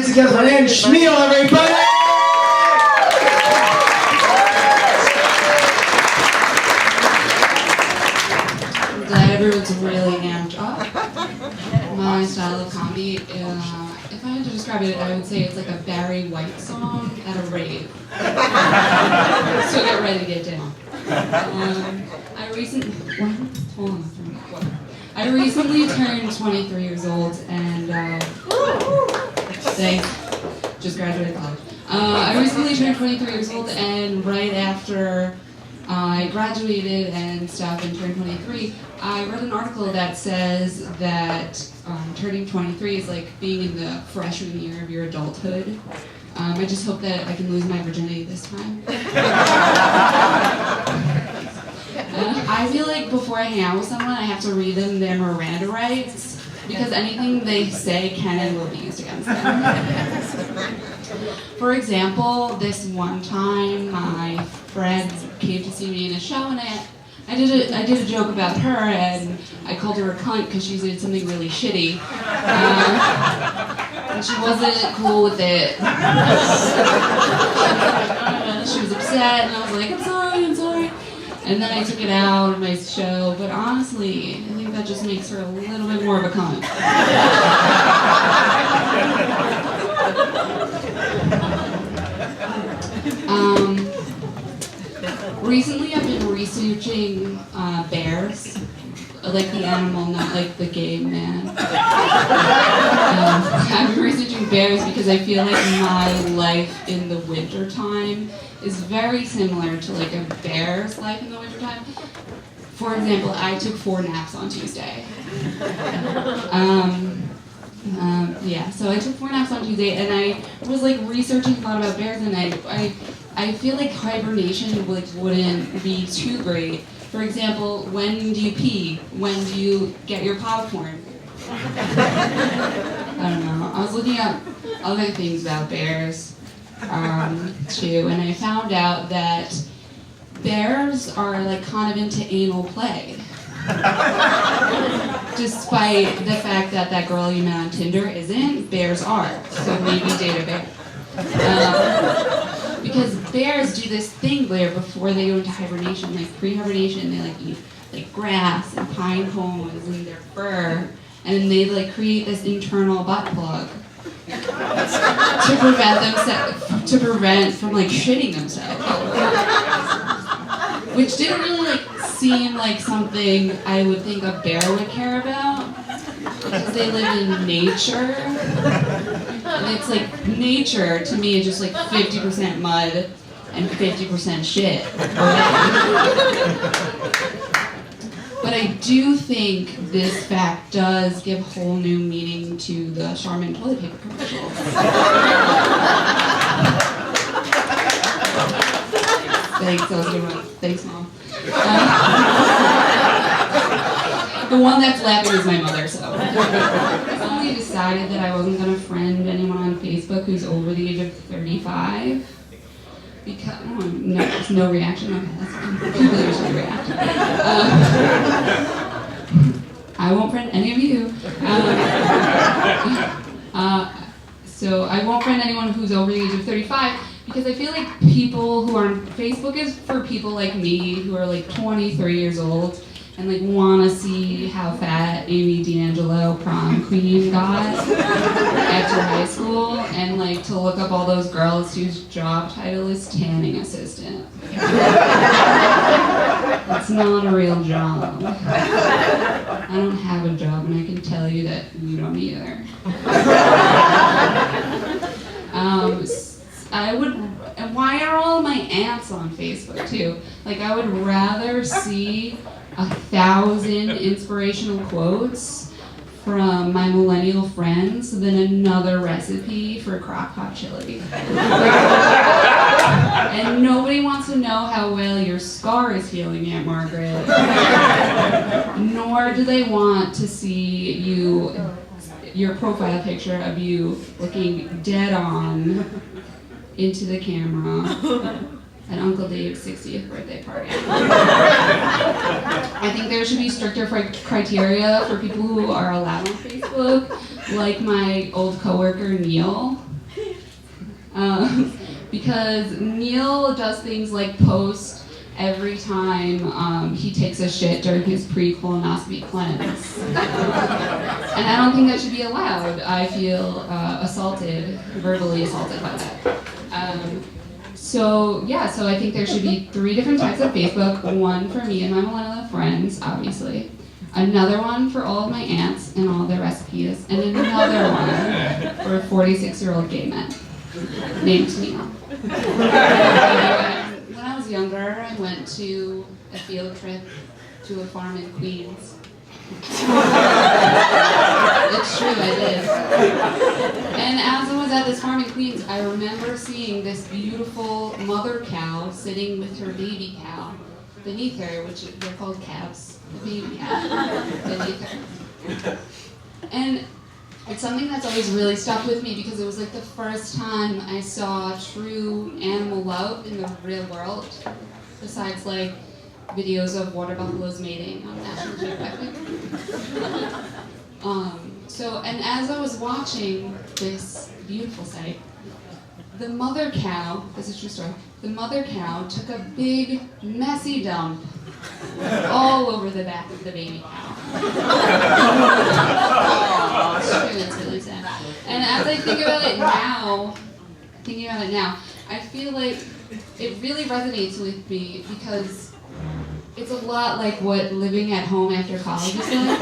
hands together for Anne Schmiel, everybody! I'm glad everyone's really amped up. My style of comedy, if I had to describe it, I would say it's like a Barry White song at a rave. So get ready to get down. I recently turned 23 years old and just graduated college. I recently turned 23 years old, and right after I graduated and stuff and turned 23, I read an article that says that turning 23 is like being in the freshman year of your adulthood. I just hope that I can lose my virginity this time. I feel like before I hang out with someone, I have to read them their Miranda rights, because anything they say can and will be used against them. For example, this one time, my friend came to see me in a show, and I did a joke about her, and I called her a cunt because she did something really shitty. And she wasn't cool with it. She was upset, and I was like, I'm sorry. And then I took it out of my show, but honestly, I think that just makes her a little bit more of a cunt. Recently I've been researching bears, like the animal, not like the game man. I've been researching bears because I feel like my life in the winter time is very similar to like a bear's life in the wintertime. For example, I took 4 naps on Tuesday. So I took 4 naps on Tuesday, and I was like researching a lot about bears, and I feel like hibernation wouldn't be too great. For example, when do you pee? When do you get your popcorn? I don't know. I was looking up other things about bears. Too, and I found out that bears are like kind of into anal play. Despite the fact that that girl you met on Tinder isn't, bears are. So maybe date a bear. Because bears do this thing where before they go into hibernation, like pre-hibernation, they like eat like grass and pine cones and their fur, and they like create this internal butt plug to prevent from like shitting themselves, which didn't really like seem like something I would think a bear would care about, because they live in nature, and it's like nature to me is just like 50% mud and 50% shit. But I do think this fact does give whole new meaning to the Charmin toilet paper commercial. Thanks, that was a good one. Thanks, Mom. The one that's laughing is my mother, so. I suddenly decided that I wasn't going to friend anyone on Facebook who's over the age of 35. Because, no, there's no reaction. Okay, that's fine. People usually react. I won't friend any of you. So I won't friend anyone who's over the age of 35, because I feel like people who are on Facebook is for people like me who are like 23 years old and like want to see how fat Amy D'Angelo prom queen got after high school, and like to look up all those girls whose job title is tanning assistant. It's not a real job. I don't have a job, and I can tell you that you don't either. And why are all my aunts on Facebook too? Like, I would rather see 1,000 inspirational quotes from my millennial friends than another recipe for crock pot chili. And nobody wants to know how well your scar is healing, Aunt Margaret. Nor do they want to see your profile picture of you looking dead on into the camera at Uncle Dave's 60th birthday party. I think there should be stricter criteria for people who are allowed on Facebook, like my old coworker Neil. Because Neil does things like post every time he takes a shit during his pre-colonoscopy cleanse. And I don't think that should be allowed. I feel assaulted, verbally assaulted by that. So I think there should be 3 different types of Facebook. One for me and my millennial friends, obviously. Another one for all of my aunts and all their recipes. And another one for 46-year-old gay men named Neil. When I was younger, I went to a field trip to a farm in Queens. It's true, I did. And as I was at this farm in Queens, I remember seeing this beautiful mother cow sitting with her baby cow beneath her, which they're called calves, the baby cow beneath her. And it's something that's always really stuck with me because it was like the first time I saw true animal love in the real world, besides like videos of water buffaloes mating on National Geographic. And as I was watching this beautiful sight, the mother cow, this is a true story, the mother cow took a big, messy dump all over the back of the baby cow. It's really sad. And as I think about it now, I feel like it really resonates with me because it's a lot like what living at home after college is like.